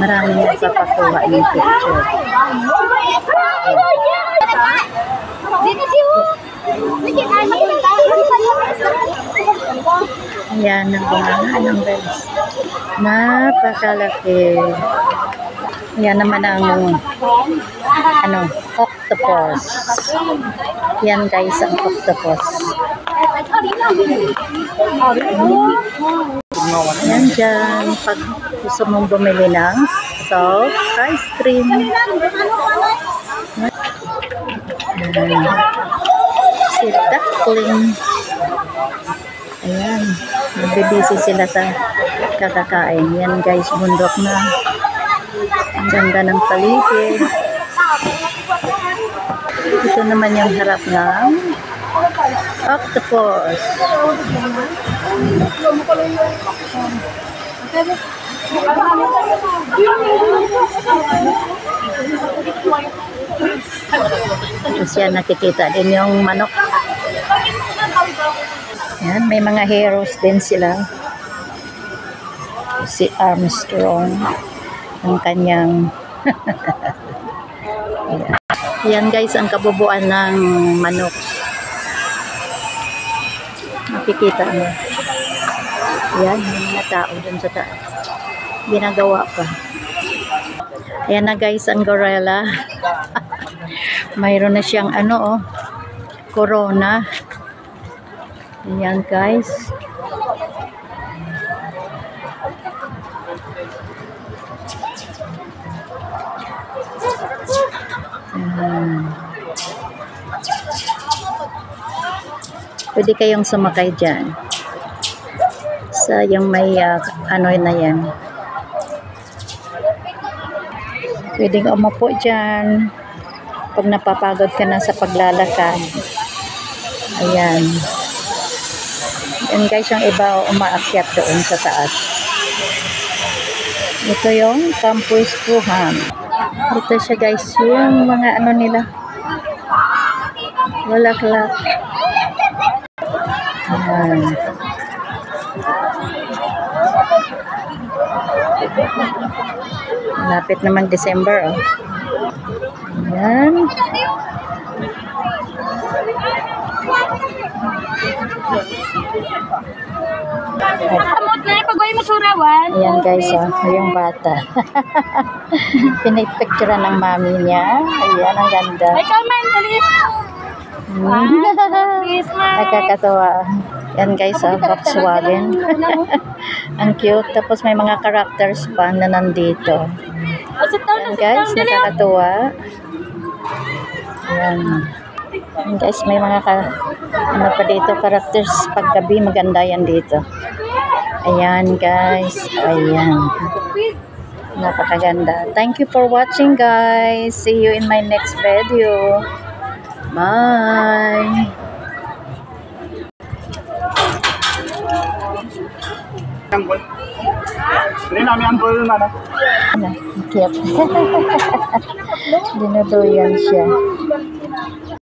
Maraming nagpapakuha ng picture. Ayan, nagbunga ng bells. Napakalaki. Yan naman ang octopus. Yan guys, ang octopus. Yan dyan. Pag gusto mong bumili ng salt ice cream. Si duckling. Ayan. Nagbibisi sila sa kakakain. Yan guys, bundok na. Ang ganda ng paligid. Ito naman yung harap ng octopus. Tapos yan, nakikita din yung manok. Yan, may mga heroes din sila. Si Armstrong, ang kanyang yan guys, ang kabubuan ng manok. Nakikita mo. Yan, yung mga tao dun sa taas. Ginagawa pa. Ayan na guys, ang gorilla. Mayroon na siyang corona. Ayan guys. Pwede kayong sumakay dyan sa yung may na yan. Pwedeng umupo dyan pag napapagod ka na sa paglalakad. Ayan. Yan guys, yung iba umaakyat doon sa taas. Ito yung Campus Puham. Ito siya guys, yung mga nila. Walaklak. Ayan. Lapit naman December, oh. Ayan. Ayan guys, oh, yung bata. Pinipicture ng mami niya. Ayan, ang ganda. Nakakatawa. Yan guys, Volkswagen. Ang cute. Tapos may mga characters pa na nandito. Yan guys, nakakatawa. Yan. Yan guys, may mga pa dito, characters paggabi. Maganda yan dito. Ayan guys. Ayan. Napakaganda. Thank you for watching guys. See you in my next video. Bye. Cute. Dinuduyan siya.